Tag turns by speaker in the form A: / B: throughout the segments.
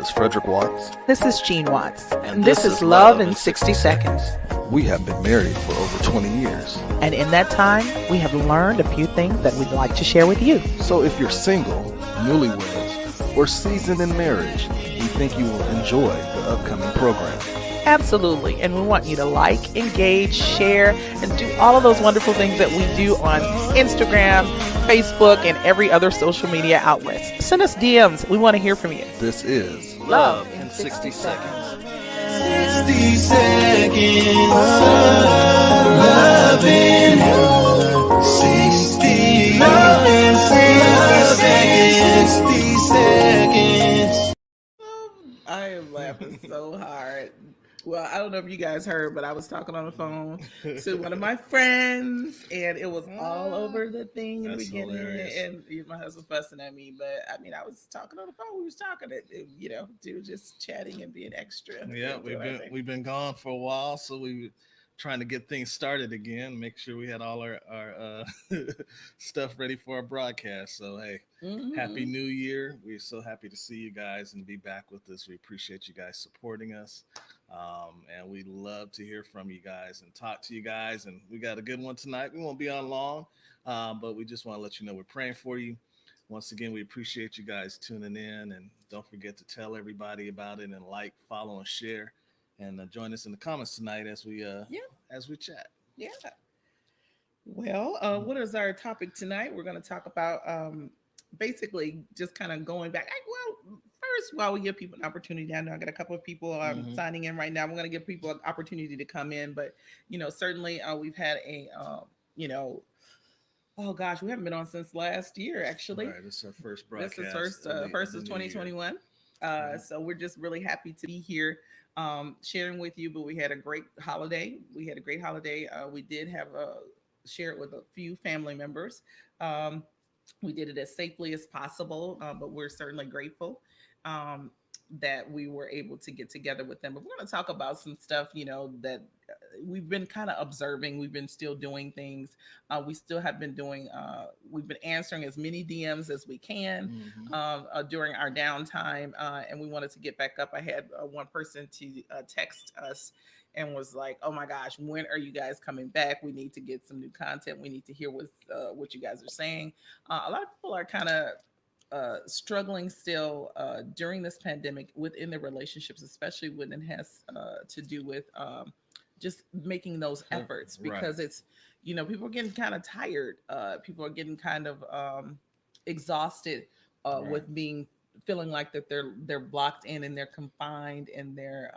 A: is Frederick Watts.
B: This is Gene Watts. And this is Love in 60 Seconds.
A: We have been married for over 20 years.
B: And in that time, we have learned a few things that we'd like to share with you.
A: So if you're single, newlyweds, or seasoned in marriage, we think you will enjoy the upcoming program.
B: Absolutely. And we want you to like, engage, share, and do all of those wonderful things that we do on Instagram, Facebook, and every other social media outlets. Send us DMs. We want to hear from you.
A: This is
B: Love
A: in 60 Seconds.
C: 60 seconds. Love in 60. Love in 60 seconds.
B: I am laughing so hard. Well, I don't know if you guys heard, but I was talking on the phone to one of my friends, and it was all over the thing in the beginning.
D: Hilarious.
B: And my husband fussing at me, but I mean, I was talking on the phone. We was talking, dude, just chatting and being extra.
D: Yeah, we've been gone for a while, so we were trying to get things started again. Make sure we had all our stuff ready for our broadcast. So hey, Happy New Year! We're so happy to see you guys and be back with us. We appreciate you guys supporting us. And we love to hear from you guys and talk to you guys. And we got a good one tonight. We won't be on long, but we just want to let you know we're praying for you. Once again, we appreciate you guys tuning in, and don't forget to tell everybody about it and like, follow, and share. And join us in the comments tonight as we chat.
B: Yeah. Well, what is our topic tonight? We're going to talk about basically just kind of going back. First, while we give people an opportunity, I know I got a couple of people signing in right now. We're going to give people an opportunity to come in, but certainly we've had a oh gosh, we haven't been on since last year actually.
D: Right, this is our first broadcast.
B: This is first of 2021. So we're just really happy to be here sharing with you. But we had a great holiday. We did have share it with a few family members. We did it as safely as possible, but we're certainly grateful that we were able to get together with them. But we're going to talk about some stuff, that we've been kind of observing. We've been still doing things. We still have been doing, we've been answering as many DMs as we can during our downtime. And we wanted to get back up. I had one person to text us and was like, oh my gosh, when are you guys coming back? We need to get some new content. We need to hear what you guys are saying. A lot of people are kind of struggling still during this pandemic within their relationships, especially when it has to do with just making those efforts, because it's, people are getting kind of tired. People are getting kind of exhausted with feeling like that they're blocked in and they're confined and they're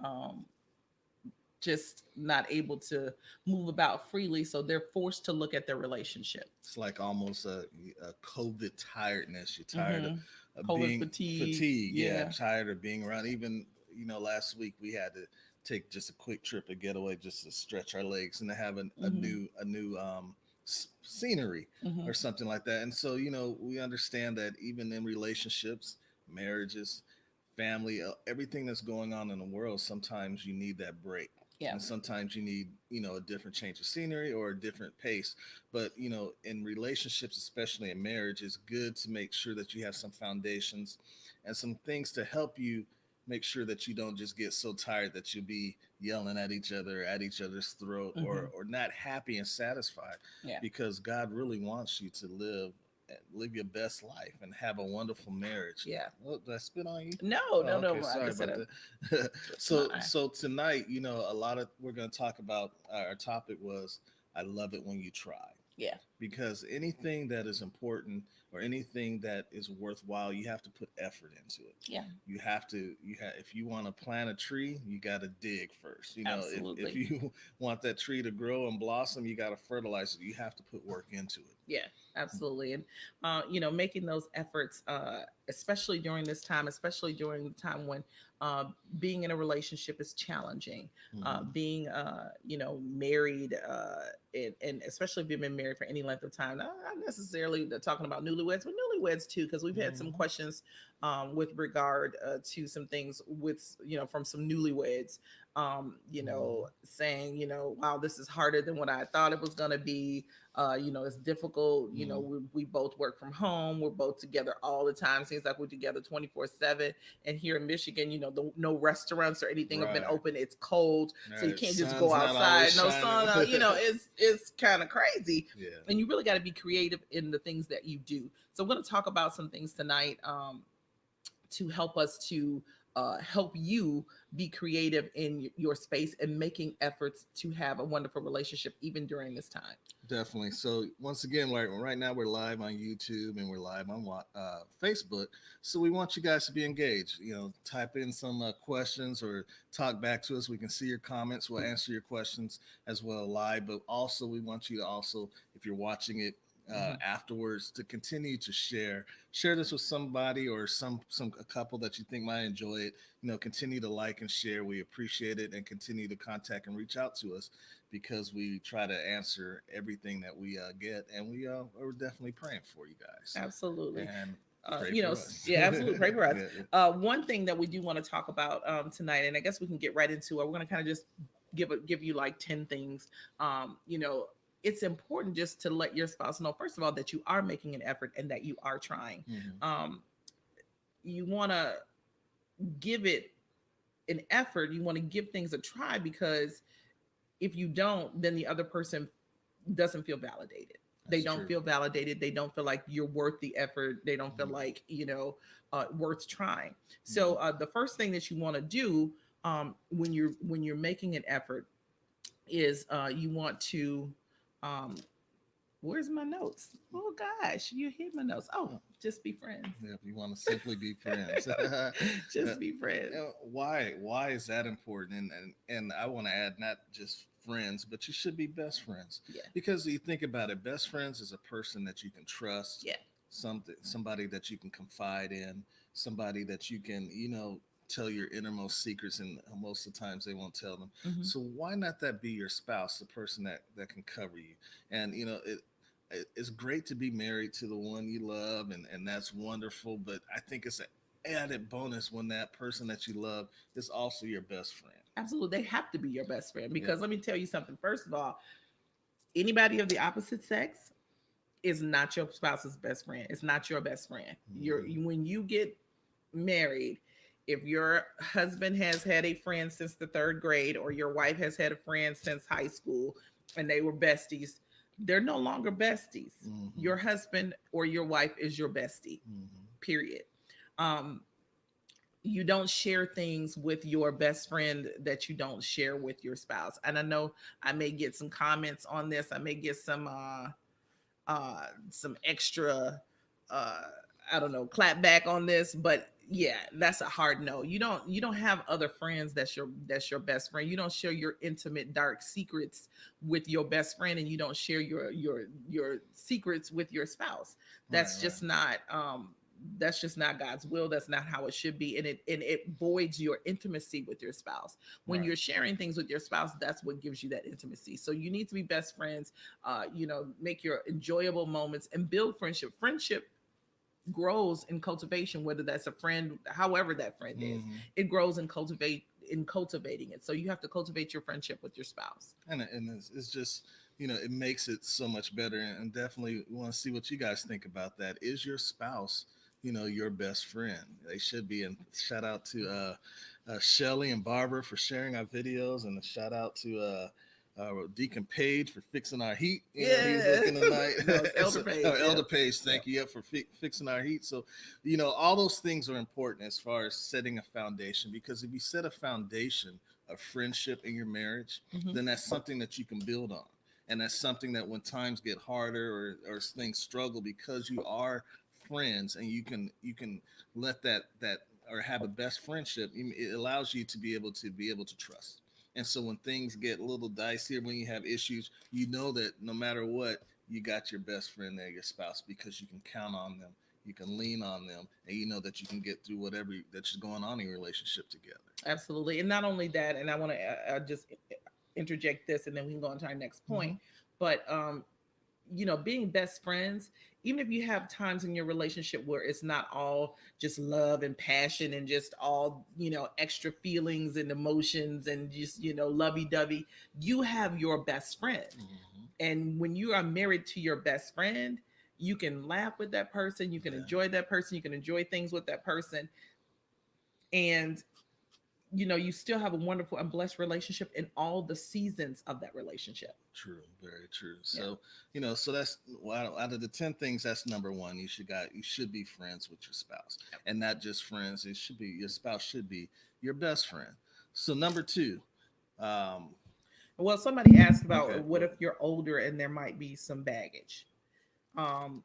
B: just not able to move about freely. So they're forced to look at their relationship.
D: It's like almost a COVID tiredness. You're tired of
B: COVID
D: being
B: fatigue.
D: Yeah, tired of being around. Even, last week we had to take just a quick trip, a getaway, just to stretch our legs and to have a new scenery or something like that. And so, we understand that even in relationships, marriages, family, everything that's going on in the world, sometimes you need that break. Yeah. And sometimes you need, a different change of scenery or a different pace. But, in relationships, especially in marriage, it's good to make sure that you have some foundations and some things to help you make sure that you don't just get so tired that you'll be yelling at each other, at each other's throat, or not happy and satisfied. Yeah. Because God really wants you to live your best life and have a wonderful marriage.
B: Yeah.
D: Well, did I spit on you?
B: No.
D: Sorry about that. So tonight, we're going to talk about, our topic was, I love it when you try.
B: Yeah.
D: Because anything that is important or anything that is worthwhile, you have to put effort into it.
B: Yeah.
D: If you want to plant a tree, you got to dig first.
B: Absolutely.
D: If you want that tree to grow and blossom, you got to fertilize it. You have to put work into it.
B: Yeah, absolutely. And, making those efforts, especially during this time, especially during the time when being in a relationship is challenging, being, married, and especially if you've been married for any length of time, not necessarily talking about newlyweds, but newlyweds too, because we've had some questions with regard to some things with, from some newlyweds saying, wow, this is harder than what I thought it was going to be. It's difficult. We both work from home. We're both together all the time. Seems like we're together 24/7. And here in Michigan, no restaurants or anything have been
D: Right.
B: open. It's cold, so you
D: Right.
B: can't just
D: Sun's
B: go
D: not
B: outside.
D: always
B: No
D: shining.
B: sun. It's kind of crazy.
D: Yeah.
B: And you really got to be creative in the things that you do. So I'm going to talk about some things tonight to help us to help you be creative in your space and making efforts to have a wonderful relationship even during this time.
D: Definitely. So once again, right now we're live on YouTube and we're live on Facebook. So we want you guys to be engaged. Type in some questions or talk back to us. We can see your comments. We'll answer your questions as well live. But also, we want you to also, if you're watching it afterwards, to continue to share this with somebody or a couple that you think might enjoy it. Continue to like and share. We appreciate it, and continue to contact and reach out to us, because we try to answer everything that we get, and we're definitely praying for you guys.
B: Absolutely.
D: And
B: yeah, absolutely. Pray for us.
D: Yeah.
B: One thing that we do want to talk about tonight, and I guess we can get right into it. We're going to kind of just give you like 10 things. It's important just to let your spouse know, first of all, that you are making an effort and that you are trying. You want to give it an effort. You want to give things a try, because if you don't, then the other person doesn't feel validated. They don't feel validated. They don't feel like you're worth the effort. They don't feel like, worth trying. So the first thing that you want to do when you're making an effort is you want to where's my notes? Oh gosh, you hit my notes. Oh, just be friends.
D: Yeah, if you want to simply be friends.
B: Just be friends.
D: Why is that important? And I want to add, not just friends, but you should be best friends.
B: Yeah.
D: Because you think about it, best friends is a person that you can trust.
B: Yeah.
D: Somebody that you can confide in, somebody that you can, tell your innermost secrets, and most of the times they won't tell them. So why not that be your spouse, the person that can cover you? And it's great to be married to the one you love, and that's wonderful, but I think it's an added bonus when that person that you love is also your best friend.
B: Absolutely. They have to be your best friend, because let me tell you something. First of all, anybody of the opposite sex is not your spouse's best friend. It's not your best friend. When you get married, if your husband has had a friend since the 3rd grade, or your wife has had a friend since high school and they were besties, they're no longer besties. Your husband or your wife is your bestie, period. You don't share things with your best friend that you don't share with your spouse. And I know I may get some comments on this. I may get some extra, I don't know, clap back on this, but yeah, that's a hard no. You don't have other friends that's your best friend. You don't share your intimate dark secrets with your best friend, and you don't share your secrets with your spouse. That's just not God's will. That's not how it should be, and it voids your intimacy with your spouse. When you're sharing things with your spouse, that's what gives you that intimacy. So you need to be best friends. Make your enjoyable moments and build friendship. Friendship grows in cultivation, whether that's a friend, however that friend is. It grows in cultivating it. So you have to cultivate your friendship with your spouse.
D: And it's just, it makes it so much better. And definitely want to see what you guys think about that. Is your spouse, your best friend? They should be. And shout out to Shelly and Barbara for sharing our videos, and a shout out to Deacon Page for fixing our heat. He's looking tonight.
B: No, Elder Page.
D: Elder Page, thank you for fixing our heat. So, all those things are important as far as setting a foundation, because if you set a foundation of friendship in your marriage, then that's something that you can build on. And that's something that when times get harder or things struggle, because you are friends and you can let that or have a best friendship, it allows you to be able to trust. And so when things get a little dicey, or when you have issues, that no matter what, you got your best friend there, your spouse, because you can count on them, you can lean on them, and that you can get through whatever that's going on in your relationship together.
B: Absolutely. And not only that, and I want to just interject this, and then we can go on to our next point, but being best friends, even if you have times in your relationship where it's not all just love and passion and just all, extra feelings and emotions and just, lovey-dovey, you have your best friend.
D: Mm-hmm.
B: And when you are married to your best friend, you can laugh with that person, you can enjoy that person, you can enjoy things with that person. And you still have a wonderful and blessed relationship in all the seasons of that relationship.
D: True, very true. So, so that's, well, out of the 10 things, that's number one. You should be friends with your spouse, and not just friends. Your spouse should be your best friend. So number two,
B: well, somebody asked about
D: okay,
B: what if you're older and there might be some baggage. Um,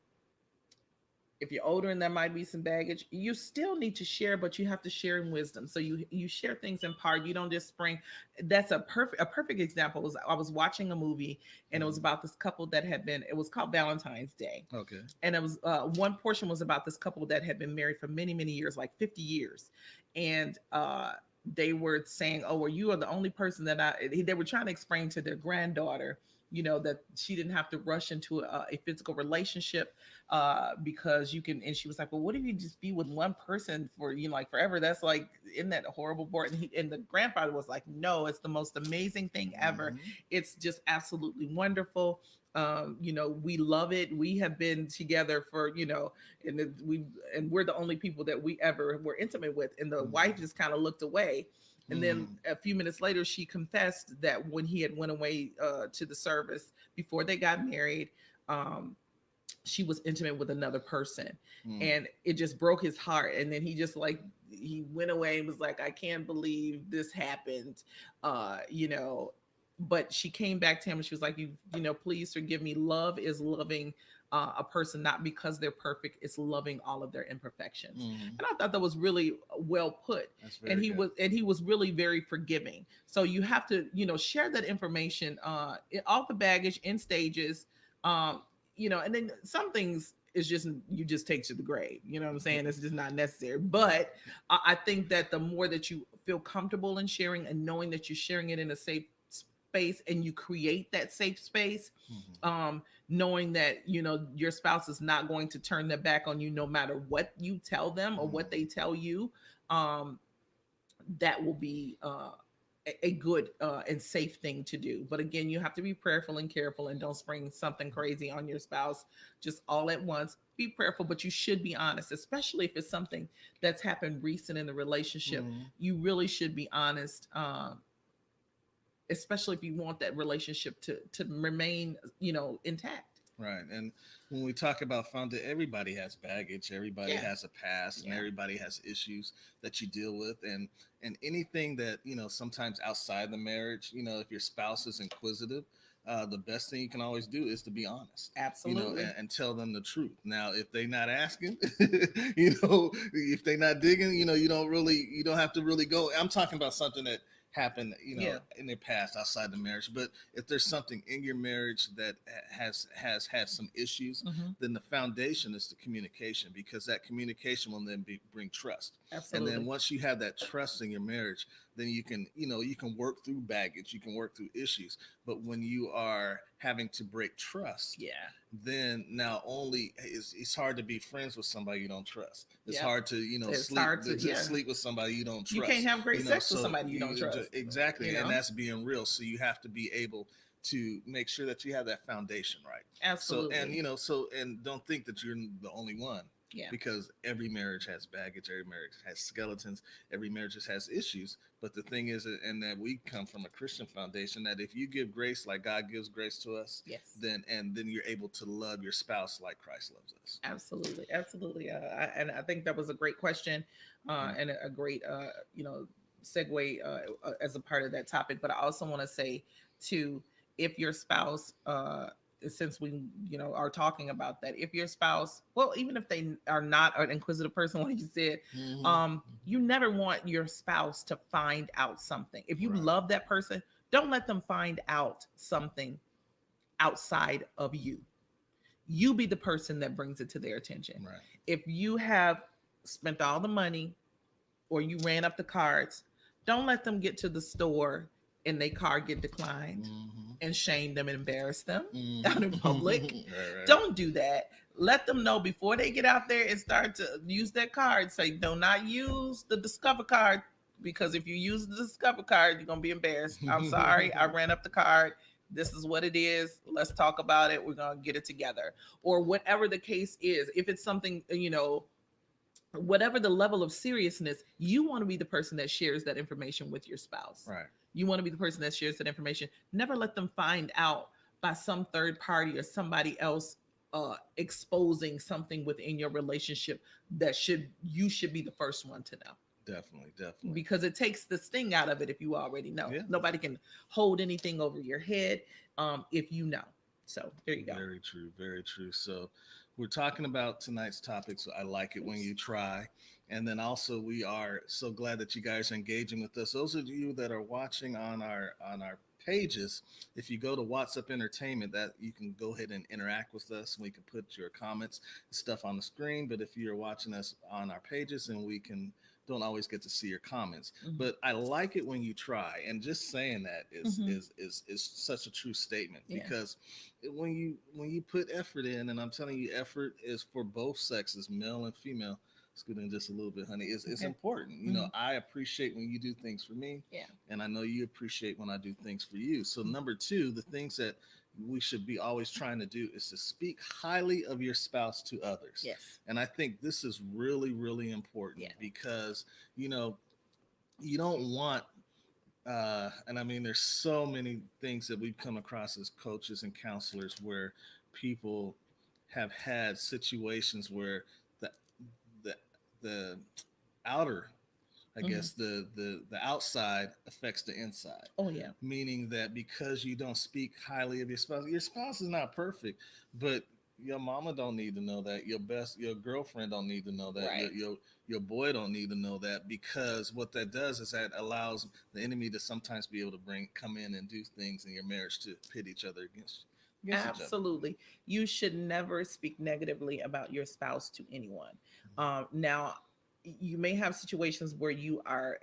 B: if you're older and there might be some baggage, you still need to share, but you have to share in wisdom. So you share things in part. You don't just spring. That's a perfect example was I was watching a movie, and it was about this couple that had been. It was called Valentine's Day.
D: okay,
B: And it was one portion was about this couple that had been married for many years, like 50 years, and they were saying, "Oh, well, you are the only person that I." They were trying to explain to their granddaughter, that she didn't have to rush into a physical relationship because you can. And she was like, "Well, what if you just be with one person for like forever? That's like, isn't that horrible?" And the grandfather was like, "No, it's the most amazing thing ever.
D: mm-hmm.
B: It's just absolutely wonderful. We love it. We have been together for, we're the only people that we ever were intimate with." And the wife just kind of looked away. And then a few minutes later, she confessed that when he had went away to the service before they got married, she was intimate with another person, and it just broke his heart. And then he went away and was like, "I can't believe this happened," But she came back to him and she was like, "Please forgive me. Love is loving a person not because they're perfect. It's loving all of their imperfections." And I thought that was really well put. And he was really very forgiving. So you have to share that information, all the baggage in stages, and then some things is just you just take to the grave. You know what I'm saying? It's just not necessary. But I think that the more that you feel comfortable in sharing and knowing that you're sharing it in a safe space, and you create that safe space, knowing that your spouse is not going to turn their back on you no matter what you tell them or what they tell you, that will be a good and safe thing to do. But again, you have to be prayerful and careful, and don't spring something crazy on your spouse just all at once. Be prayerful, but you should be honest, especially if it's something that's happened recent in the relationship. You really should be honest, especially if you want that relationship to remain, intact.
D: Right. And when we talk about everybody has baggage, everybody has a past, and everybody has issues that you deal with. And anything that, sometimes outside the marriage, if your spouse is inquisitive, the best thing you can always do is to be honest.
B: Absolutely.
D: And tell them the truth. Now, if they're not asking, if they're not digging, you don't have to really go. I'm talking about something that happened, in the past outside the marriage. But if there's something in your marriage that has had some issues, then the foundation is the communication, because that communication will then bring trust.
B: Absolutely.
D: And then once you have that trust in your marriage, then you can work through baggage, you can work through issues. But when you are having to break trust, then now only it's hard to be friends with somebody you don't trust. It's hard to sleep with somebody you don't trust.
B: You can't have great sex with somebody you don't trust.
D: Exactly. And that's being real. So you have to be able to make sure that you have that foundation right.
B: Absolutely.
D: So and don't think that you're the only one.
B: Yeah.
D: Because every marriage has baggage, every marriage has skeletons, every marriage has issues. But the thing is, and that we come from a Christian foundation, that if you give grace like God gives grace to us, then you're able to love your spouse like Christ loves us.
B: Absolutely, absolutely. And I think that was a great question, and a great segue as a part of that topic. But I also want to say too, if your spouse, since we are talking about that, if your spouse, well, even if they are not an inquisitive person like you said, you never want your spouse to find out something. If you love that person, don't let them find out something outside of you. You be the person that brings it to their attention. If you have spent all the money or you ran up the cards, don't let them get to the store and their card get declined, and shame them and embarrass them out in public.
D: Right.
B: Don't do that. Let them know before they get out there and start to use that card. Say, do not use the Discover card, because if you use the Discover card, you're gonna be embarrassed. I'm sorry, I ran up the card. This is what it is. Let's talk about it. We're gonna get it together, or whatever the case is. If it's something, whatever the level of seriousness, you want to be the person that shares that information with your spouse.
D: Right.
B: You want to be the person that shares that information. Never let them find out by some third party or somebody else exposing something within your relationship that you should be the first one to know.
D: Definitely.
B: Because it takes the sting out of it if you already know.
D: Yeah.
B: Nobody can hold anything over your head if you know. So there you go.
D: Very true. So we're talking about tonight's topic. So I like it when you try. And then also we are so glad that you guys are engaging with us. Those of you that are watching on our pages, if you go to What's Up Entertainment, that you can go ahead and interact with us. We can put your comments and stuff on the screen. But if you're watching us on our pages, and we don't always get to see your comments, but I like it when you try. And just saying that is such a true statement, because when you put effort in, and I'm telling you, effort is for both sexes, male and female. Scoot in just a little bit, honey. It's important. You know, I appreciate when you do things for me, and I know you appreciate when I do things for you. So number two, the things that we should be always trying to do is to speak highly of your spouse to others.
B: Yes.
D: And I think this is really, really important, because, you don't want, and I mean, there's so many things that we've come across as coaches and counselors where people have had situations where the outer, I guess the outside affects the inside.
B: Oh yeah. Meaning
D: that because you don't speak highly of your spouse is not perfect, but your mama don't need to know that. Your girlfriend don't need to know that.
B: Right.
D: Your boy don't need to know that, because what that does is that allows the enemy to sometimes be able to come in and do things in your marriage to pit each other against
B: Absolutely. You should never speak negatively about your spouse to anyone. Now, you may have situations where you are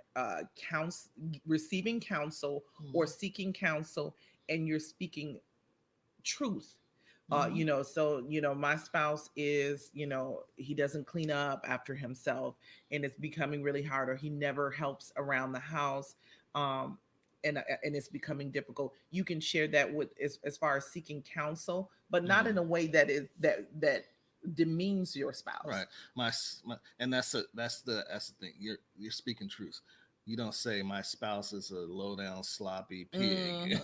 B: receiving counsel or seeking counsel, and you're speaking truth. My spouse is, he doesn't clean up after himself, and it's becoming really hard, or he never helps around the house. And it's becoming difficult. You can share that with as far as seeking counsel, but not in a way that is that demeans your spouse.
D: Right. And that's the thing. You're speaking truth. You don't say my spouse is a low down sloppy pig.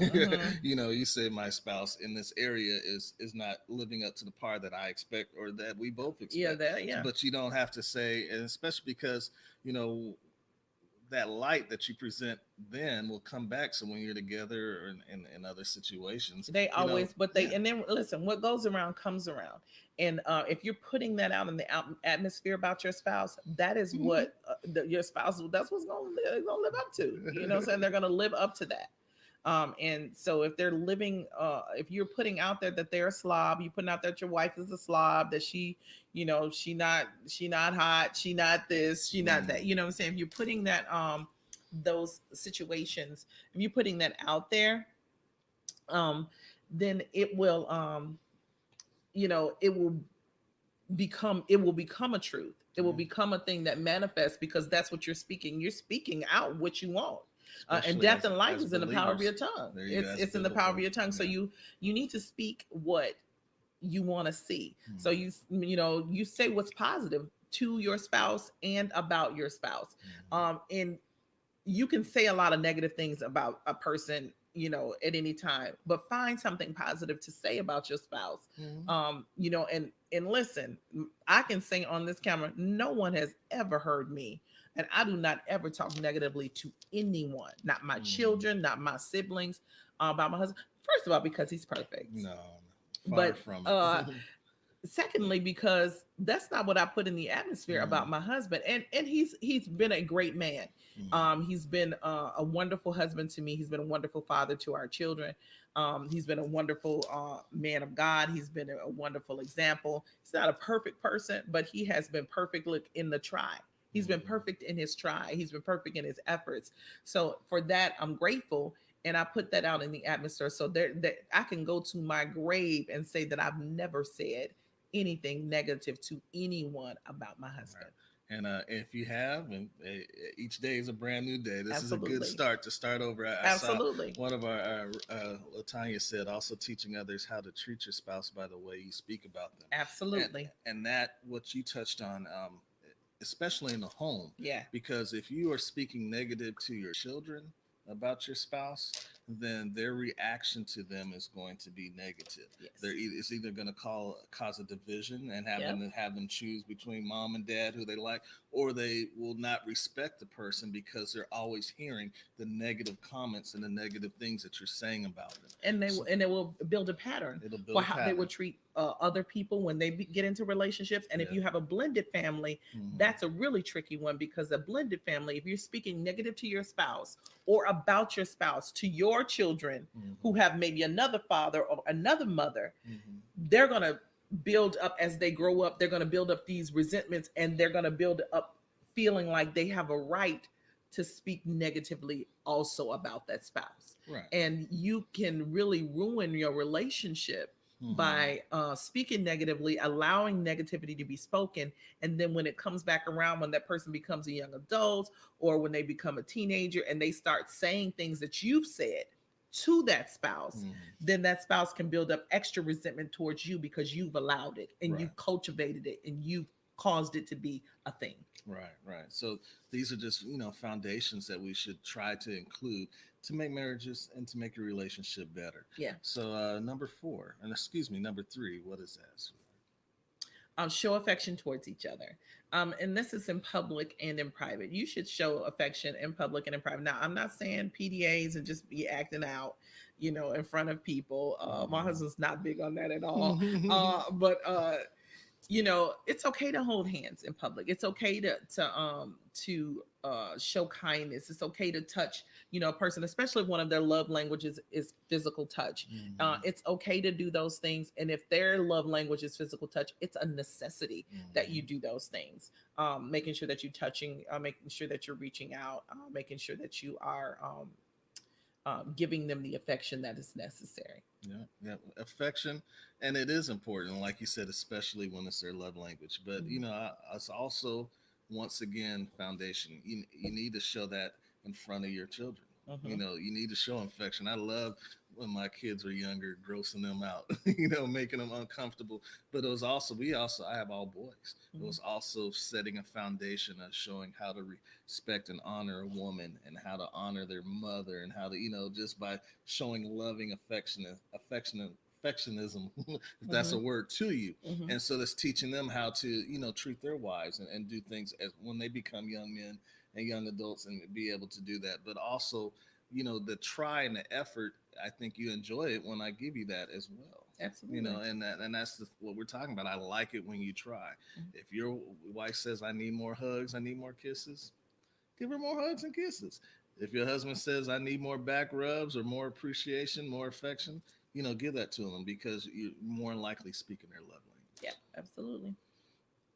D: You say my spouse in this area is not living up to the par that I expect, or that we both expect. But you don't have to say, and especially because that light that you present then will come back. So when you're together or in other situations,
B: they always, and then listen, what goes around comes around. And if you're putting that out in the atmosphere about your spouse, that is what your spouse, that's what's going to live up to. You know what I'm saying? They're going to live up to that. And so if they're living, if you're putting out there that they're a slob, you're putting out there that your wife is a slob, that she not hot, she not this, she not that, you know what I'm saying? If you're putting that, those situations, if you're putting that out there, then it will, it will become a truth. It will become a thing that manifests, because that's what you're speaking. You're speaking out what you want. And death and life is in the power of your tongue. It's in the power of your tongue. So you need to speak what you want to see. So you say what's positive to your spouse and about your spouse. And you can say a lot of negative things about a person, at any time, but find something positive to say about your spouse. And listen, I can say on this camera, no one has ever heard me, and I do not ever talk negatively to anyone, not my children, not my siblings, about my husband. First of all, because he's perfect.
D: No,
B: but secondly, because that's not what I put in the atmosphere about my husband. And he's been a great man. He's been a wonderful husband to me. He's been a wonderful father to our children. He's been a wonderful man of God. He's been a wonderful example. He's not a perfect person, but he has been perfect in the try. He's been perfect in his try. He's been perfect in his efforts. So for that, I'm grateful. and I put that out in the atmosphere, so that I can go to my grave and say that I've never said anything negative to anyone about my husband.
D: And if you have, and each day is a brand new day. This is a good
B: Absolutely.
D: start to start over. I
B: Absolutely.
D: saw one of our Latanya said, also teaching others how to treat your spouse by the way you speak about them.
B: Absolutely.
D: And that what you touched on, especially in the home.
B: Yeah.
D: Because if you are speaking negative to your children about your spouse, then their reaction to them is going to be negative.
B: Yes.
D: It's either going to cause a division and have them choose between mom and dad who they like, or they will not respect the person because they're always hearing the negative comments and the negative things that you're saying about them.
B: And it will build a pattern for how they will treat other people when they get into relationships. And if you have a blended family, that's a really tricky one, because a blended family, if you're speaking negative to your spouse or about your spouse to your children who have maybe another father or another mother, they're going to build up as they grow up. They're going to build up these resentments, and they're going to build up feeling like they have a right to speak negatively also about that spouse.
D: Right.
B: And you can really ruin your relationship by speaking negatively, allowing negativity to be spoken. And then when it comes back around, when that person becomes a young adult or when they become a teenager and they start saying things that you've said to that spouse, then that spouse can build up extra resentment towards you because you've allowed it and you've cultivated it and you've caused it to be a thing.
D: Right. So these are just, foundations that we should try to include to make marriages and to make your relationship better.
B: Yeah.
D: So number 3, what is that?
B: Show affection towards each other. And this is in public and in private. You should show affection in public and in private. Now, I'm not saying PDAs and just be acting out, in front of people. My husband's not big on that at all. But it's okay to hold hands in public. It's okay to show kindness. It's okay to touch, a person, especially if one of their love languages is physical touch. It's okay to do those things. And if their love language is physical touch, it's a necessity that you do those things. Making sure that you're touching, making sure that you're reaching out, making sure that you are giving them the affection that is necessary.
D: Yeah, affection, and it is important, like you said, especially when it's their love language. But it's also, once again, foundation. You need to show that in front of your children. You need to show affection. I love when my kids were younger, grossing them out, making them uncomfortable. But it was also, I have all boys. It was also setting a foundation of showing how to respect and honor a woman and how to honor their mother and how to, just by showing loving affectionism, if that's a word, to you. And so that's teaching them how to, treat their wives and do things as when they become young men and young adults and be able to do that. But also, the try and the effort, I think you enjoy it when I give you that as well.
B: Absolutely.
D: And that's what we're talking about. I like it when you try. If your wife says, I need more hugs, I need more kisses, give her more hugs and kisses. If your husband says, I need more back rubs or more appreciation, more affection, give that to them, because you're more than likely speaking their love language.
B: Yeah, absolutely.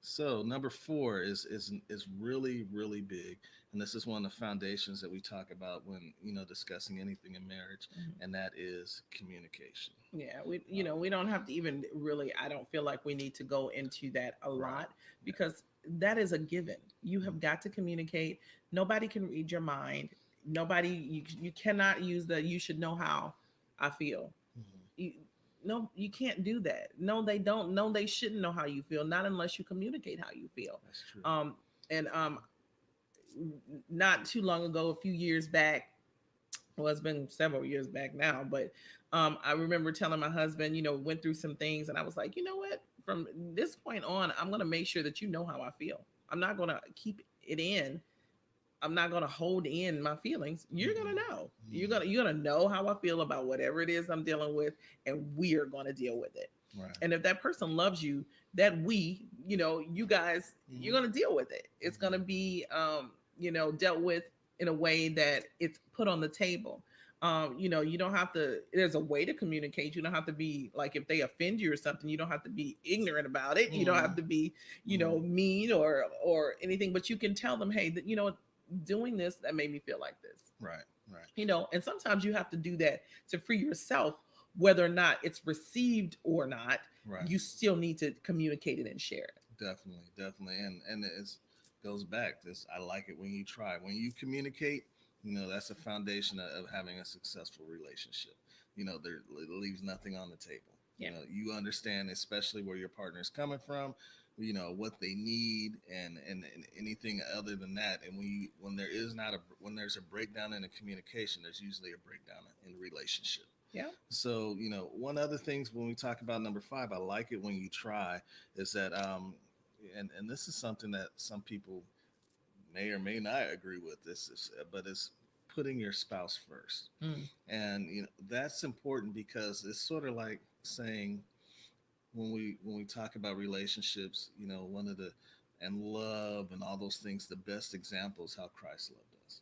D: So number 4 is really, really big. And this is one of the foundations that we talk about when, discussing anything in marriage, and that is communication.
B: Yeah, we don't have to even really, I don't feel like we need to go into that a lot, because that is a given. You have got to communicate. Nobody can read your mind. You cannot use you should know how I feel. No, you can't do that. No, they don't. No, they shouldn't know how you feel. Not unless you communicate how you feel.
D: That's true.
B: And not too long ago, a few years back, well, it's been several years back now, but I remember telling my husband, went through some things, and I was like, you know what? From this point on, I'm going to make sure that you know how I feel. I'm not going to keep it in. I'm not going to hold in my feelings. You're going to know. You're going to know how I feel about whatever it is I'm dealing with, and we're going to deal with it.
D: Right.
B: And if that person loves you, that you guys, you're going to deal with it. It's going to be, dealt with in a way that it's put on the table. You don't have to, there's a way to communicate. You don't have to be like, if they offend you or something, you don't have to be ignorant about it. You don't have to be, mean or anything, but you can tell them, hey, doing this, that made me feel like this.
D: Right. Right.
B: And sometimes you have to do that to free yourself, whether or not it's received or not.
D: Right.
B: You still need to communicate it and share it.
D: Definitely, definitely, and it goes back. This I like it when you try. When you communicate, that's a foundation of having a successful relationship. There it leaves nothing on the table.
B: Yeah.
D: You understand, especially where your partner is coming from. What they need, and anything other than that. And when there's a breakdown in the communication, there's usually a breakdown in the relationship.
B: Yeah.
D: So, one other things when we talk about number 5, I like it when you try, is that and this is something that some people may or may not agree with but it's putting your spouse first. And that's important because it's sort of like saying, when we talk about relationships, one of the and love and all those things, the best example is how Christ loved us.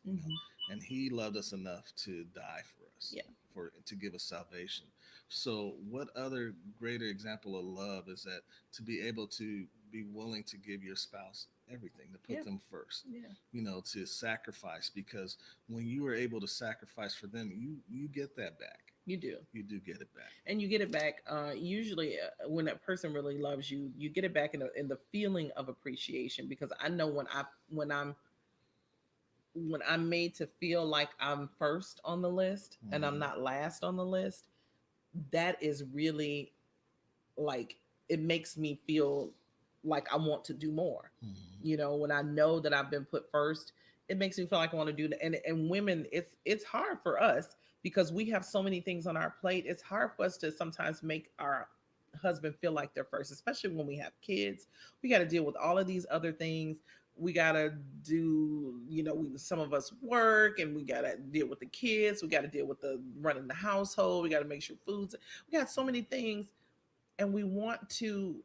D: And he loved us enough to die for us.
B: Yeah.
D: To give us salvation. So what other greater example of love is that to be able to be willing to give your spouse everything, to put them first, to sacrifice, because when you are able to sacrifice for them, you get that back. You do get it back.
B: And you get it back usually when that person really loves you, you get it back in the feeling of appreciation, because I know when I'm made to feel like I'm first on the list and I'm not last on the list, that is really, like, it makes me feel like I want to do more. When I know that I've been put first, it makes me feel like I want to do that. And women, it's hard for us because we have so many things on our plate. It's hard for us to sometimes make our husband feel like they're first, especially when we have kids. We got to deal with all of these other things. We got to do, some of us work, and we got to deal with the kids. We got to deal with the running the household. We got to make sure food's, we got so many things, and we want to,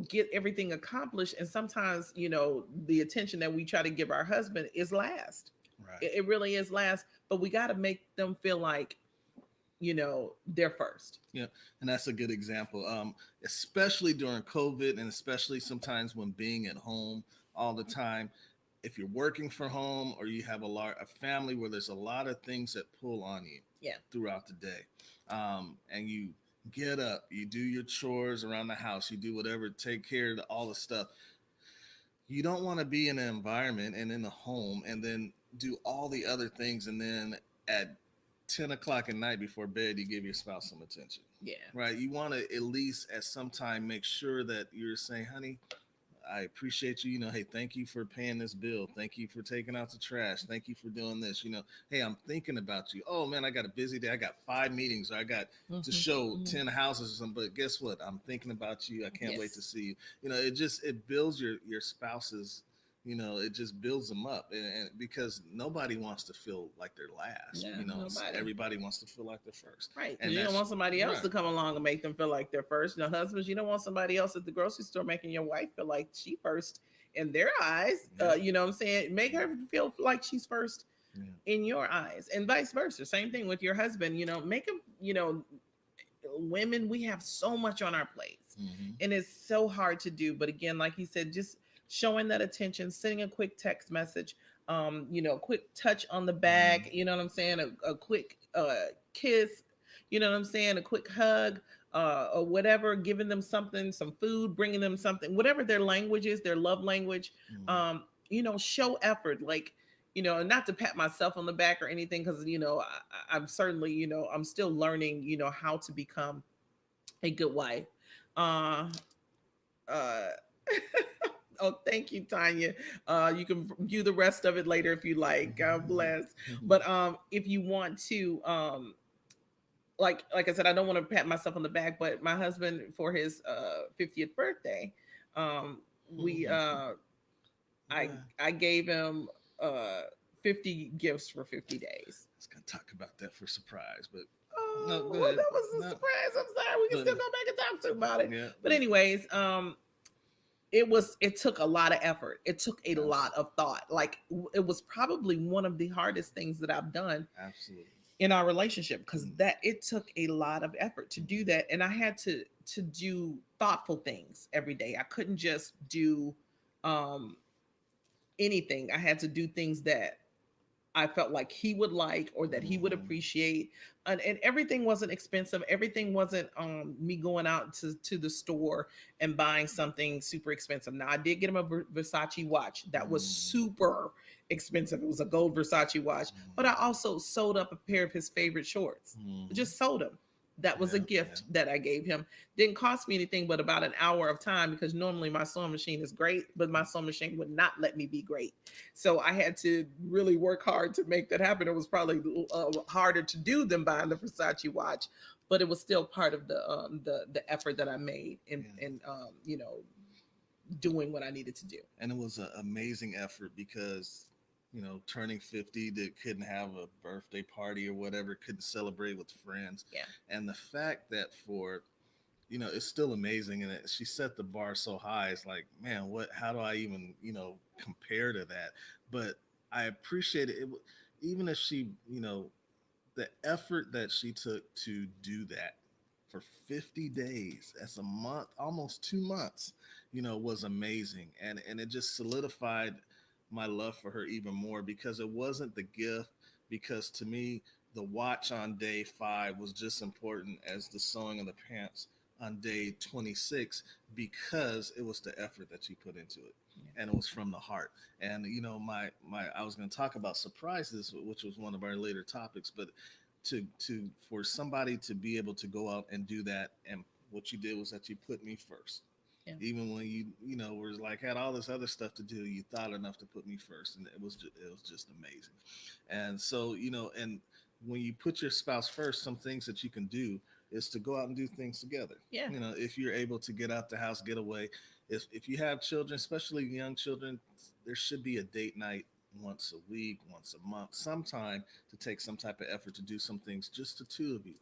B: get everything accomplished. And sometimes, the attention that we try to give our husband is last.
D: Right.
B: It really is last, but we got to make them feel like, they're first.
D: Yeah. And that's a good example. Especially during COVID, and especially sometimes when being at home all the time, if you're working from home or you have a family where there's a lot of things that pull on you throughout the day. And you get up, you do your chores around the house, you do whatever, take care of all the stuff. You don't want to be in an environment and in the home and then do all the other things, and then at 10 o'clock at night before bed, you give your spouse some attention.
B: Yeah.
D: Right. You want to at least at some time make sure that you're saying, honey, I appreciate you. Hey, thank you for paying this bill. Thank you for taking out the trash. Thank you for doing this. Hey, I'm thinking about you. Oh man, I got a busy day. I got 5 meetings. Or I got to show 10 houses or something. But guess what? I'm thinking about you. I can't wait to see you. It builds your spouse's. It just builds them up, and because nobody wants to feel like they're last. Everybody wants to feel like they're first.
B: Right. And you don't want somebody else to come along and make them feel like they're first. Husbands, you don't want somebody else at the grocery store making your wife feel like she first in their eyes. You know what I'm saying? Make her feel like she's first in your eyes, and vice versa. Same thing with your husband. Make him, women, we have so much on our plates, and it's so hard to do. But again, like you said, just showing that attention, sending a quick text message, quick touch on the back, you know what I'm saying? A quick kiss, you know what I'm saying? A quick hug, or whatever, giving them something, some food, bringing them something, whatever their language is, their love language, show effort. Like, not to pat myself on the back or anything, because, I'm certainly, I'm still learning, how to become a good wife. Oh, thank you, Tanya. You can view the rest of it later if you like. God bless. But if you want to, like I said, I don't want to pat myself on the back, but my husband, for his 50th birthday, I gave him 50 gifts for 50 days.
D: I was gonna talk about that for surprise, but
B: no, well, that was a surprise. I'm sorry. We can still go back and talk to about it. Yeah. But anyways, it took a lot of effort. It took a lot of thought. Like, it was probably one of the hardest things that I've done in our relationship, because it took a lot of effort to do that. And I had to do thoughtful things every day. I couldn't just do anything. I had to do things that I felt like he would like, or that he would appreciate. And everything wasn't expensive. Everything wasn't me going out to the store and buying something super expensive. Now I did get him a Versace watch that was super expensive. It was a gold Versace watch, but I also sewed up a pair of his favorite shorts. Just sold them. That was a gift that I gave him. Didn't cost me anything but about an hour of time, because normally my sewing machine is great, but my sewing machine would not let me be great. So I had to really work hard to make that happen. It was probably harder to do than buying the Versace watch, but it was still part of the effort that I made in doing what I needed to do.
D: And it was an amazing effort because, turning 50, they couldn't have a birthday party or whatever, couldn't celebrate with friends.
B: Yeah.
D: And the fact that it's still amazing. And she set the bar so high. It's like, man, how do I even, compare to that? But I appreciate it. Even if she, the effort that she took to do that for 50 days, that's a month, almost 2 months, was amazing. And it just solidified my love for her even more, because it wasn't the gift, because to me, the watch on day 5 was just important as the sewing of the pants on day 26, because it was the effort that she put into it. And it was from the heart. And I was going to talk about surprises, which was one of our later topics, but for somebody to be able to go out and do that, and what you did was that you put me first. Yeah. Even when you were like, had all this other stuff to do, you thought enough to put me first, and it was just amazing. And so, and when you put your spouse first, some things that you can do is to go out and do things together.
B: Yeah.
D: If you're able to get out the house, get away. If you have children, especially young children, there should be a date night once a week, once a month, sometime, to take some type of effort to do some things, just the two of you.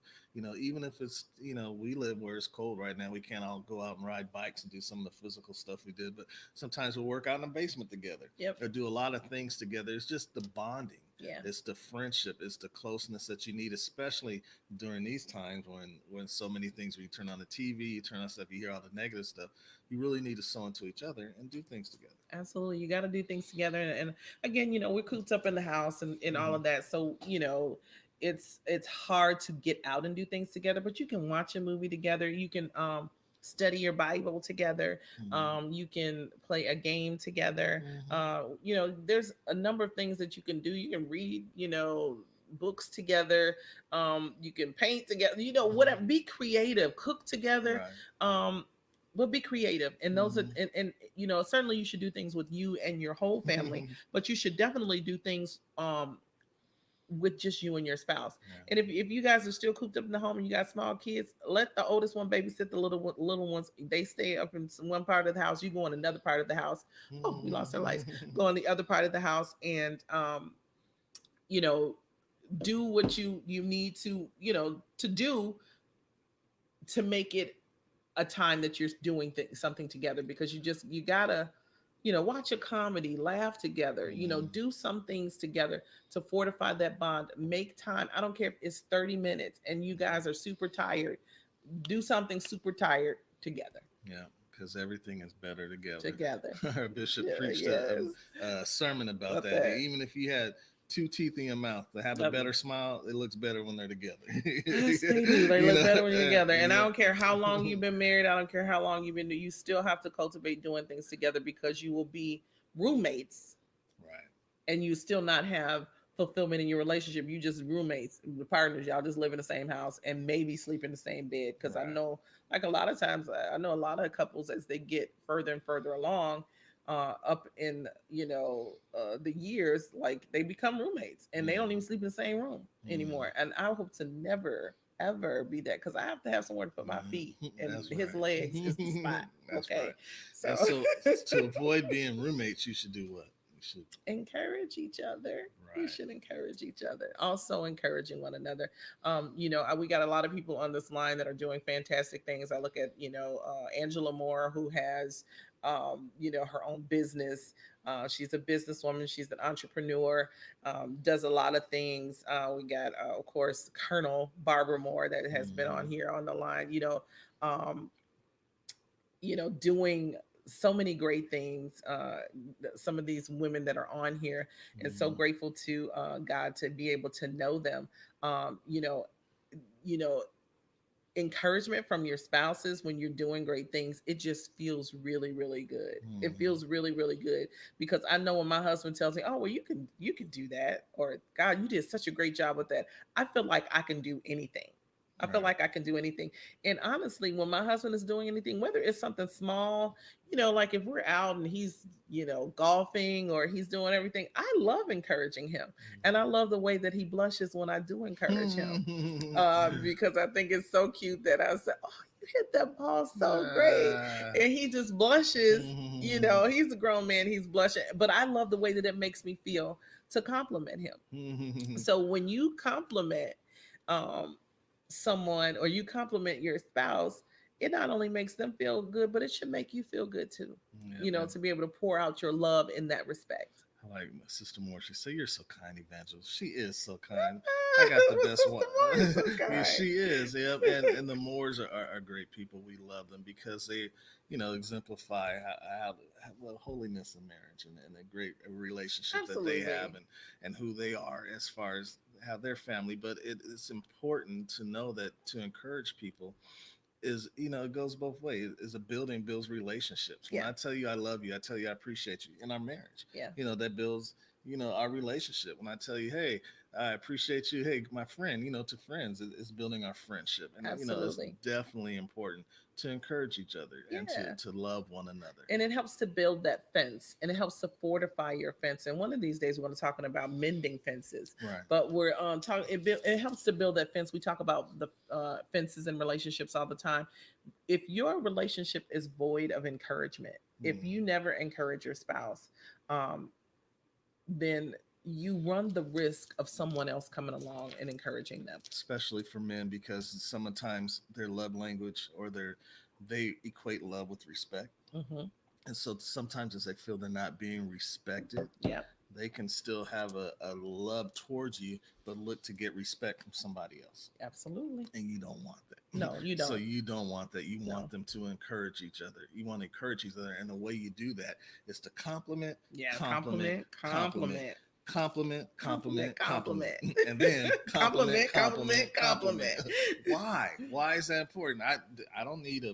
D: Even if it's, we live where it's cold right now, we can't all go out and ride bikes and do some of the physical stuff we did, but sometimes we'll work out in the basement together.
B: Yep.
D: Or do a lot of things together. It's just the bonding.
B: Yeah.
D: It's the friendship, it's the closeness that you need, especially during these times when so many things, when you turn on the TV, you turn on stuff, you hear all the negative stuff. You really need to sew into each other and do things together.
B: Absolutely. You got to do things together. And again, we're cooped up in the house and all of that. So, it's hard to get out and do things together, but you can watch a movie together. You can study your Bible together. You can play a game together. There's a number of things that you can do. You can read, books together. You can paint together, whatever. Be creative, cook together. Right. But be creative. And those are, and certainly you should do things with you and your whole family, but you should definitely do things with just you and your spouse. Yeah. And if you guys are still cooped up in the home and you got small kids, let the oldest one babysit the little ones. They stay up in one part of the house, you go in another part of the house. Oh, we lost our lights. Go in the other part of the house, and do what you need to to do to make it a time that you're doing something together, because you gotta watch a comedy, laugh together, do some things together to fortify that bond. Make time. I don't care if it's 30 minutes and you guys are super tired. Do something super tired together.
D: Yeah, because everything is better together.
B: Together.
D: Our bishop preached a sermon about that. Even if you had 2 teeth in your mouth, to have a better smile, it looks better when they're together.
B: Yes, they do. They look better when you're together. And I don't care how long you've been married. I don't care how long you've been. You still have to cultivate doing things together, because you will be roommates, right? And you still not have fulfillment in your relationship. You just roommates, the partners. Y'all just live in the same house and maybe sleep in the same bed. Because I know, like a lot of times, I know a lot of couples, as they get further and further along, up in the years, like they become roommates and they don't even sleep in the same room anymore. And I hope to never ever be that, because I have to have somewhere to put my feet, and his legs is the spot. Okay,
D: right. So to avoid being roommates, you should do what? You should
B: encourage each other.
D: Right.
B: You should encourage each other. Also encouraging one another. We got a lot of people on this line that are doing fantastic things. I look at Angela Moore, who has her own business. She's a businesswoman. She's an entrepreneur, does a lot of things. We got, of course, Colonel Barbara Moore, that has been on here on the line, doing so many great things. Some of these women that are on here, and so grateful to God to be able to know them. You know, you know, encouragement from your spouses when you're doing great things, it just feels really, really good. It feels really, really good, because I know when my husband tells me, oh well, you can do that, or God, you did such a great job with that, I feel like I can do anything. I feel like I can do anything. And honestly, when my husband is doing anything, whether it's something small, like if we're out and he's, golfing, or he's doing everything, I love encouraging him. And I love the way that he blushes when I do encourage him, because I think it's so cute that I said, oh, you hit that ball so great. And he just blushes. He's a grown man, he's blushing. But I love the way that it makes me feel to compliment him. So when you compliment, um, someone, or you compliment your spouse, it not only makes them feel good, but it should make you feel good too. To be able to pour out your love in that respect.
D: I like my sister Moore. She said, "You're so kind, Evangelist." She is so kind. I got the best one.
B: So
D: Yeah, she is. Yep. And the Moores are great people. We love them because they, exemplify how holiness in marriage, and a great relationship
B: Absolutely.
D: that they have, and who they are as far as how their family. But it's important to know that to encourage people is, it goes both ways. Is a building builds relationships. When I tell you I love you, I tell you I appreciate you in our marriage. That builds, our relationship. When I tell you, hey, I appreciate you, hey, my friend, to friends, it's building our friendship. And it's definitely important to encourage each other and to love one another.
B: And it helps to build that fence, and it helps to fortify your fence. And one of these days we're going to talking about mending fences.
D: Right.
B: But we're talking, it helps to build that fence. We talk about the fences in relationships all the time. If your relationship is void of encouragement, if you never encourage your spouse, then you run the risk of someone else coming along and encouraging them.
D: Especially for men, because sometimes their love language, or they equate love with respect. And so sometimes as they feel they're not being respected, they can still have a love towards you, but look to get respect from somebody else.
B: Absolutely.
D: And you don't want that.
B: No, you don't.
D: So you don't want that. You want them to encourage each other. You want to encourage each other. And the way you do that is to compliment, compliment, and then compliment. Why is that important? I don't need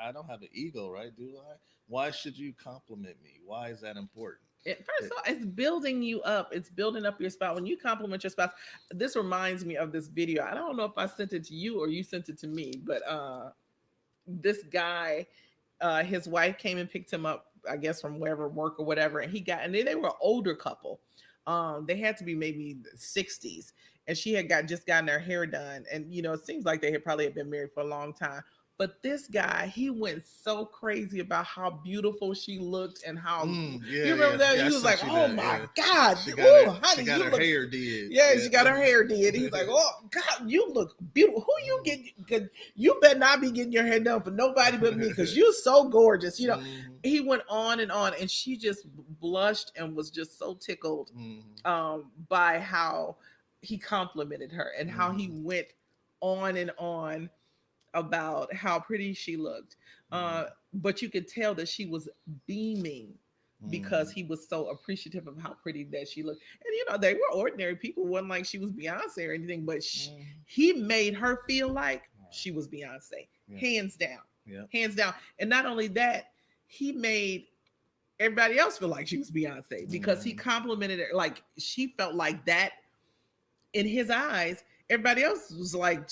D: I don't have an ego, right? Do I? Why should you compliment me? Why is that important?
B: First of all, it's building you up. It's building up your spouse. When you compliment your spouse, this reminds me of this video. I don't know if I sent it to you or you sent it to me, but this guy, his wife came and picked him up, I guess from wherever, work or whatever, and they were an older couple. They had to be maybe 60s, and she had just gotten her hair done, and it seems like they had probably been married for a long time. But this guy, he went so crazy about how beautiful she looked and how you remember that? He was like, "Oh my God,
D: she
B: honey,
D: got her hair did."
B: Yeah, she got her hair did. He's like, "Oh God, you look beautiful. Who you get? You better not be getting your hair done for nobody but me, because you're so gorgeous." He went on, and she just blushed and was just so tickled by how he complimented her and how he went on and on about how pretty she looked. But you could tell that she was beaming because he was so appreciative of how pretty that she looked. And they were ordinary people. It wasn't like she was Beyonce or anything, but he made her feel like she was Beyonce, hands down, hands down. And not only that, he made everybody else feel like she was Beyonce, because he complimented her. Like, she felt like that in his eyes. Everybody else was like,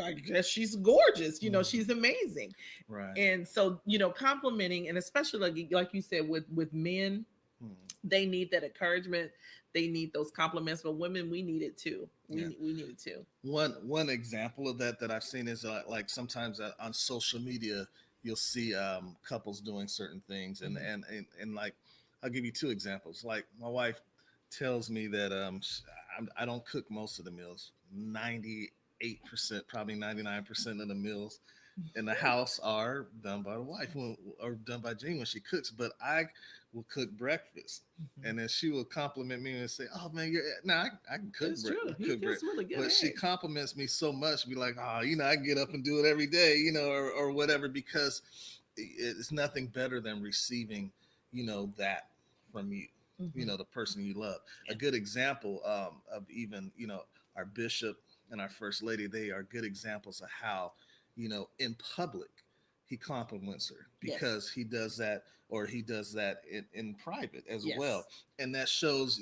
B: I guess she's gorgeous. She's amazing.
D: Right.
B: And so, complimenting, and especially like you said, with men, they need that encouragement. They need those compliments. But women, we need it too. We need it too.
D: One example of that I've seen is like sometimes on social media, you'll see couples doing certain things. And like, I'll give you two examples. Like, my wife tells me that I don't cook most of the meals. 98%, probably 99% of the meals in the house are done by the wife or done by Jean when she cooks. But I will cook breakfast, and then she will compliment me and say, "Oh man, I can cook breakfast." Really good, but she compliments me so much, be like, "Oh, I get up and do it every day, or whatever," because it's nothing better than receiving, that from you, the person you love. A good example of even, our bishop and our first lady, they are good examples of how, in public, he compliments her because he does that, or he does that in private as well. And that shows,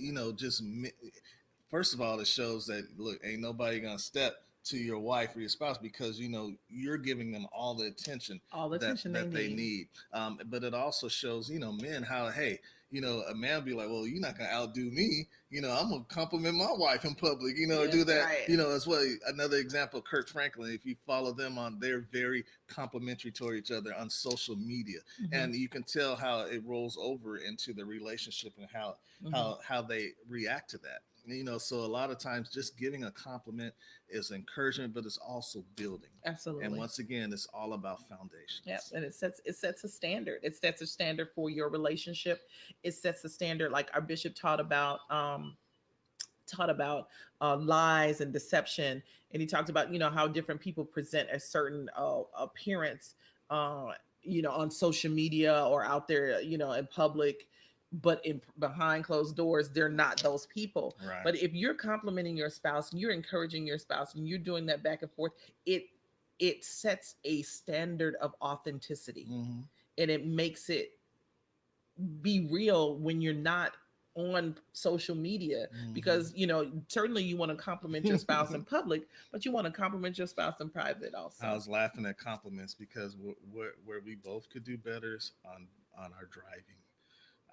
D: first of all, it shows that, look, ain't nobody gonna step to your wife or your spouse, because you're giving them all the attention that they need. But it also shows, men, how, hey, a man be like, well, you're not gonna outdo me. I'm gonna compliment my wife in public. Do that.
B: Right.
D: As well. Another example, Kurt Franklin. If you follow them they're very complimentary toward each other on social media, and you can tell how it rolls over into the relationship and how they react to that. So a lot of times just giving a compliment is encouragement, but it's also building.
B: Absolutely.
D: And once again, it's all about foundations.
B: Yeah, and it sets a standard. It sets a standard for your relationship. It sets a standard, like our bishop taught about lies and deception, and he talked about how different people present a certain appearance, on social media or out there, in public. But behind closed doors, they're not those people.
D: Right.
B: But if you're complimenting your spouse and you're encouraging your spouse and you're doing that back and forth, it sets a standard of authenticity, and it makes it be real when you're not on social media, because certainly you want to compliment your spouse in public, but you want to compliment your spouse in private also.
D: I was laughing at compliments because where we both could do better is on our driving.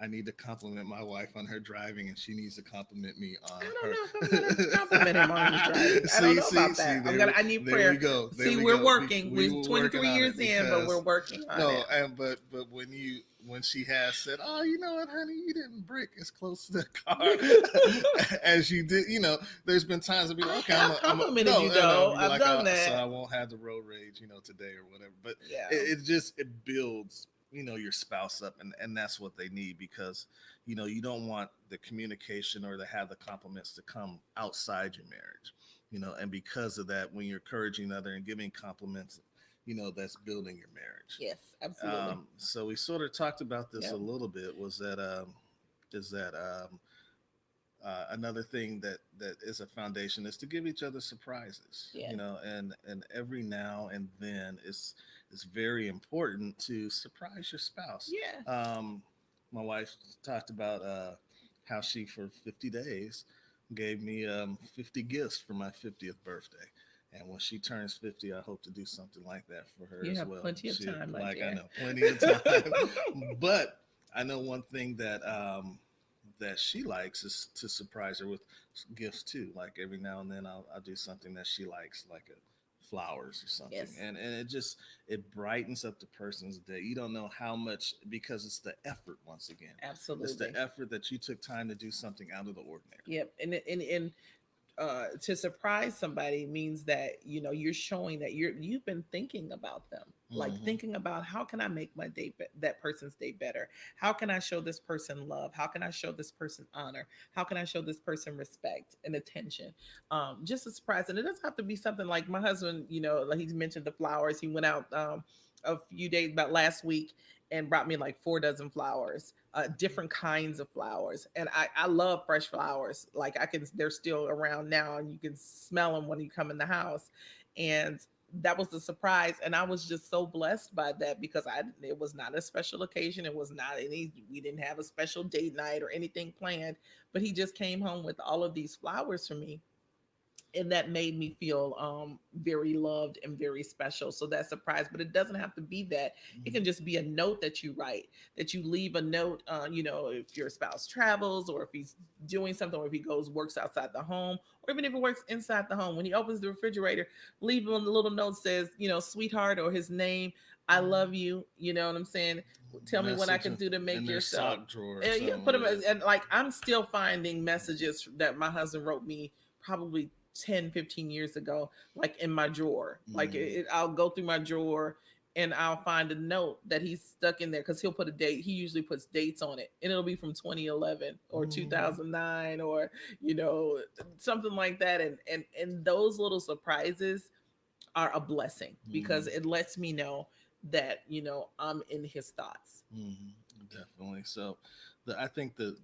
D: I need to compliment my wife on her driving, and she needs to compliment me on her.
B: I don't know if I'm going to compliment him on his driving. I don't know about that. I need prayer.
D: We go.
B: We're working. We're 23 years in, but we're working on it.
D: But when she has said, "Oh, you know what, honey, you didn't brake as close to the car as you did," there's been times I'll be like, "Okay,
B: I've complimented you though. I've done that,
D: so I won't have the road rage, today or whatever." But it builds, your spouse up, and that's what they need, because you don't want the communication or to have the compliments to come outside your marriage, and because of that, when you're encouraging another and giving compliments, that's building your marriage.
B: Yes, absolutely.
D: So we sort of talked about this a little bit, was that another thing that is a foundation is to give each other surprises, and every now and then it's very important to surprise your spouse. My wife talked about how she, for 50 days, gave me 50 gifts for my 50th birthday. And when she turns 50, I hope to do something like that for her as well.
B: You have plenty of time.
D: I know, plenty of time. But I know one thing that she likes is to surprise her with gifts too. Like every now and then I'll do something that she likes, like flowers or something.
B: Yes.
D: And it brightens up the person's day. You don't know how much, because it's the effort once again.
B: Absolutely.
D: It's the effort that you took time to do something out of the ordinary.
B: Yep. And to surprise somebody means that you're showing that you've been thinking about them, like thinking about, how can I make my day, that person's day better? How can I show this person love? How can I show this person honor? How can I show this person respect and attention? Just a surprise. And it doesn't have to be something like my husband, like he mentioned the flowers. He went out a few days, about last week, and brought me like 4 dozen flowers, different kinds of flowers. And I love fresh flowers. Like they're still around now, and you can smell them when you come in the house. And that was the surprise. And I was just so blessed by that, because it was not a special occasion. It was not we didn't have a special date night or anything planned, but he just came home with all of these flowers for me. And that made me feel very loved and very special. So that surprise, but it doesn't have to be that. It can just be a note that you write, that you leave a note, if your spouse travels, or if he's doing something, or if he works outside the home, or even if he works inside the home. When he opens the refrigerator, leave him a little note, says, sweetheart, or his name, I love you. You know what I'm saying? Tell me what I can do to make yourself.
D: Sock drawer.
B: Put them, and like, I'm still finding messages that my husband wrote me probably 10, 15 years ago, like in my drawer. Like I'll go through my drawer and I'll find a note that he's stuck in there, because he'll put a date. He usually puts dates on it, and it'll be from 2011 or 2009 or something like that. And those little surprises are a blessing, because it lets me know that, I'm in his thoughts.
D: Definitely. So I think the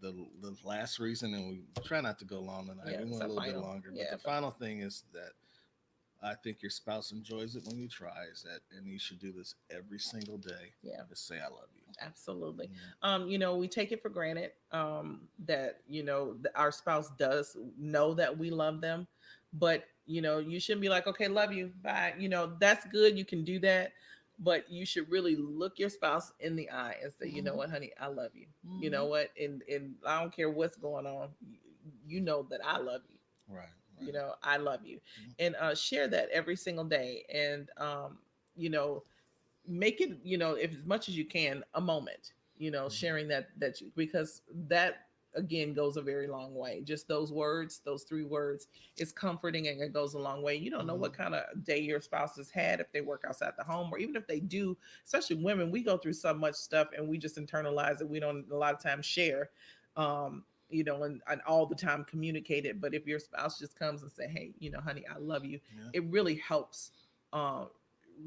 D: last reason, and we try not to go long tonight,
B: Yeah,
D: we
B: it's
D: went a
B: a
D: little bit
B: final.
D: longer,
B: Yeah,
D: but the final thing is that I think your spouse enjoys it when you try, is that, and you should do this every single day.
B: Yeah.
D: Just say, I love you.
B: Absolutely. We take it for granted that, our spouse does know that we love them, but, you shouldn't be like, okay, love you, bye. That's good. You can do that, but you should really look your spouse in the eye and say, you know what, honey, I love you. You know what? And I don't care what's going on. You know that I love you.
D: Right.
B: I love you. And share that every single day. And, make it, if as much as you can, a moment, sharing that you, because that again goes a very long way. Just those words, those 3 words, is comforting, and it goes a long way. You don't know what kind of day your spouse has had, if they work outside the home, or even if they do. Especially women, we go through so much stuff and we just internalize it. We don't a lot of times share, and all the time communicate it. But if your spouse just comes and say, hey, honey, I love you, it really helps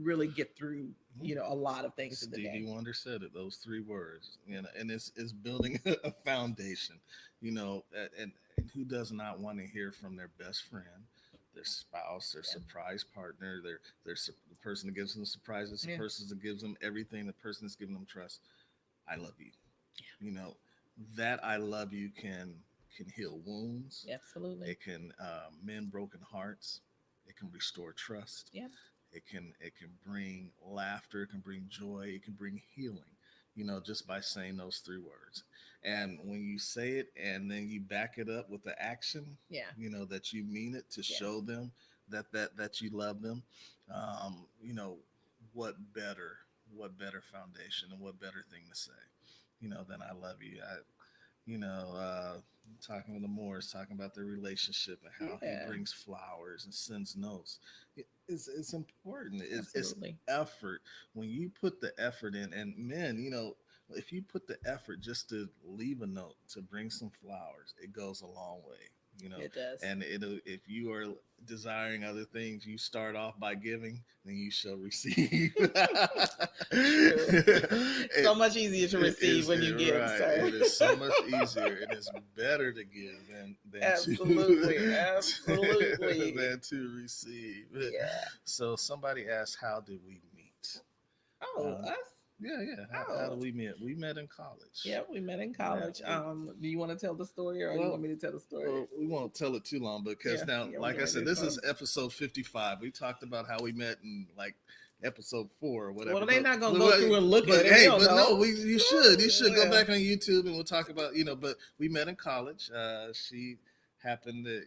B: really get through a lot of things in the day.
D: Stevie Wonder said it, those 3 words, and it's building a foundation, and who does not want to hear from their best friend, their spouse, their surprise partner, the person that gives them surprises, the person that gives them everything, the person that's giving them trust. I love you. That I love you can heal wounds.
B: Absolutely.
D: It can mend broken hearts. It can restore trust.
B: Yeah.
D: It can bring laughter. It can bring joy. It can bring healing, just by saying those 3 words. And when you say it and then you back it up with the action, that you mean it, to show them that you love them, what better foundation, and what better thing to say, than I love you. Talking with the Moores, talking about their relationship and how he brings flowers and sends notes. It's important. It's effort. When you put the effort in, and men, if you put the effort just to leave a note, to bring some flowers, it goes a long way.
B: It does.
D: And if you are desiring other things, you start off by giving, then you shall receive.
B: So much easier to receive when you give,
D: right.
B: sir.
D: It is so much easier. It is better to give than
B: absolutely
D: than to receive.
B: Yeah.
D: So somebody asked, how did we meet?
B: Us?
D: Yeah. How did we meet? We met in college.
B: Yeah, we met in college. Do you want to tell the story, or you want me to tell the story?
D: Well, we won't tell it too long, because like I said, this is episode 55. We talked about how we met in episode 4 or whatever.
B: Well, they're not gonna go through and look at it.
D: Hey, but no, you should go back on YouTube, and we'll talk about But we met in college. She happened to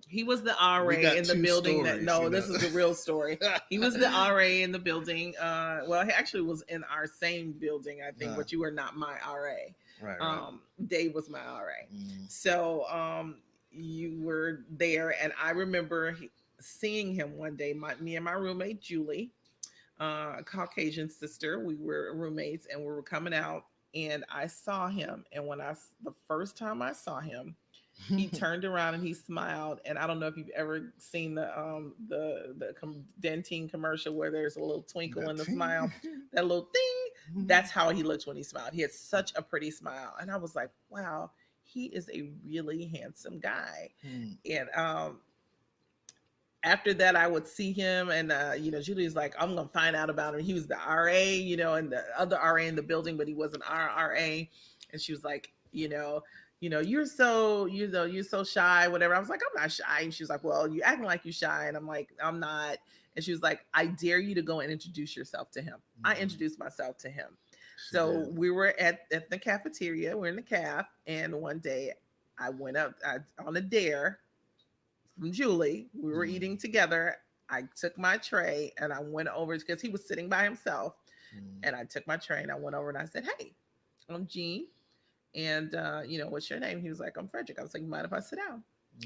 B: he was the RA in the building. This is the real story. He was the RA in the building. Well, he actually was in our same building, I think, but you were not my RA.
D: Right.
B: Dave was my RA. So you were there, and I remember seeing him one day. Me and my roommate Julie, a Caucasian sister, we were roommates, and we were coming out, and I saw him. And the first time I saw him, he turned around and he smiled. And I don't know if you've ever seen the Dentine commercial where there's a little twinkle in the smile, that little thing. That's how he looked when he smiled. He had such a pretty smile, and I was like, wow, he is a really handsome guy. And after that, I would see him, and Julie's like, I'm gonna find out about him. He was the RA, and the other RA in the building, but he wasn't our RA. And she was like, you're so shy, whatever. I was like, I'm not shy. And she was like, well, you acting like you shy. And I'm like, I'm not. And she was like, I dare you to go and introduce yourself to him. I introduced myself to him. So we were at the cafeteria. We're in the caf. And one day I went up on a dare from Julie. We were eating together. I took my tray and I went over, because he was sitting by himself. And I took my tray and I went over and I said, hey, I'm Jean. And, what's your name? He was like, I'm Frederick. I was like, mind if I sit down?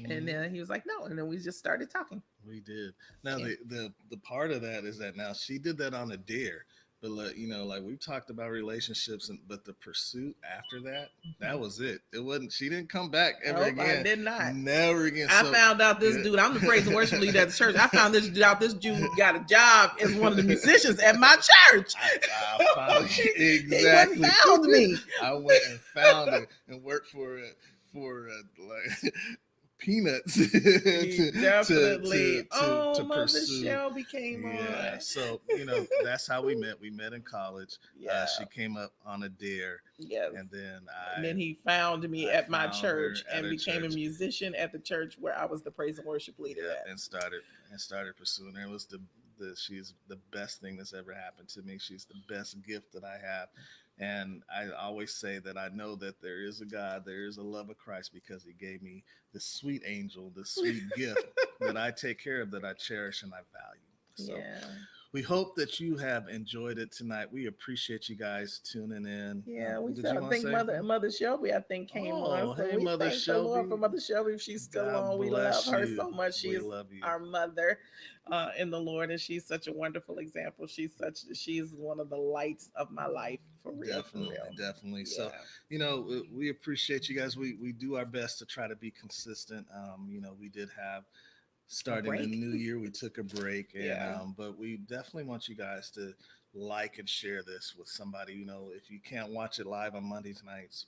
B: And then he was like, no. And then we just started talking.
D: We did. Now, the part of that is that now she did that on a dare, But like we've talked about relationships, but the pursuit after that, that was it. It wasn't. She didn't come back ever again.
B: I did not.
D: Never again.
B: I found out this dude. I'm the praise and worship leader at the church. I found this dude got a job as one of the musicians at my church.
D: I found exactly.
B: He found me.
D: I went and found it and worked for like peanuts.
B: Definitely.
D: To
B: Mother
D: pursue.
B: Shelby came on.
D: So that's how we met. We met in college.
B: Yeah.
D: She came up on a dare.
B: Yes.
D: And
B: then he found me at my church and became a musician at the church where I was the praise and worship leader at.
D: And started pursuing her. It was she's the best thing that's ever happened to me. She's the best gift that I have. And I always say that I know that there is a God, there is a love of Christ, because he gave me this sweet angel, this sweet gift that I take care of, that I cherish and I value. So we hope that you have enjoyed it tonight. We appreciate you guys tuning in.
B: Yeah, I think Mother Shelby, I think, came on. So
D: hey,
B: we
D: Mother
B: thank
D: Shelby.
B: the Lord for Mother Shelby. If she's still on, we love her so much. She is our mother in the Lord, and she's such a wonderful example. She's one of the lights of my life, for real.
D: Definitely. Yeah. So, we appreciate you guys. We do our best to try to be consistent. We did have, starting the new year, we took a break, and but we definitely want you guys to like and share this with somebody. If you can't watch it live on Mondays nights,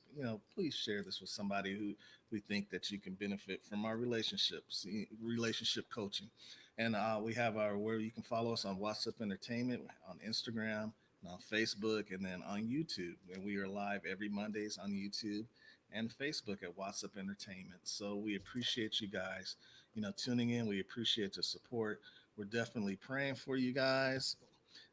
D: please share this with somebody who we think that you can benefit from our relationship coaching. And we have where you can follow us on WhatsApp Entertainment, on Instagram, and on Facebook, and then on YouTube. And we are live every Mondays on YouTube and Facebook at WhatsApp Entertainment. So we appreciate you guys, tuning in. We appreciate the support. We're definitely praying for you guys.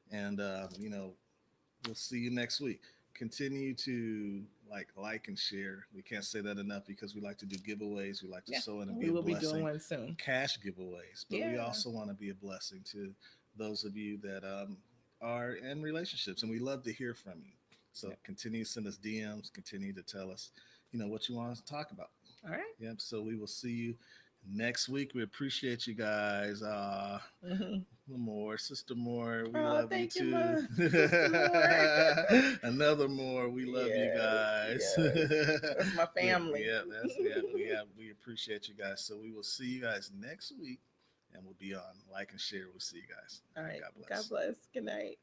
D: And, we'll see you next week. Continue to like and share. We can't say that enough, because we like to do giveaways. We like to sow in and be a blessing. We will be doing one soon. Cash giveaways. But we also want to be a blessing to those of you that are in relationships. And we love to hear from you. So continue to send us DMs. Continue to tell us, what you want us to talk about. All right. Yep. So we will see you next week. We appreciate you guys. Sister Moore, we love you too. Another Moore, we love you guys.
B: That's my family.
D: We appreciate you guys. So we will see you guys next week, and we'll be on Like and Share. We'll see you guys.
B: All right. God bless. Good night.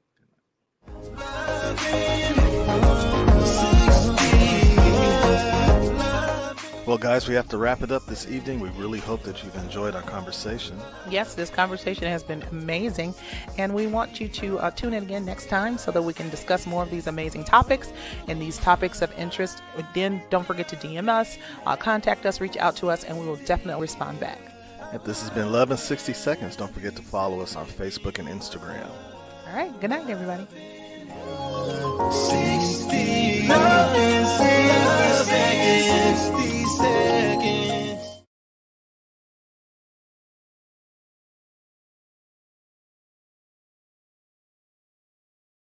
A: Well, guys, we have to wrap it up this evening. We really hope that you've enjoyed our conversation.
E: Yes, this conversation has been amazing, and we want you to tune in again next time so that we can discuss more of these amazing topics and these topics of interest. Then don't forget to DM us, contact us, reach out to us, and we will definitely respond back.
A: If this has been Love in 60 Seconds, don't forget to follow us on Facebook and Instagram.
E: All right. Good night, everybody.
C: See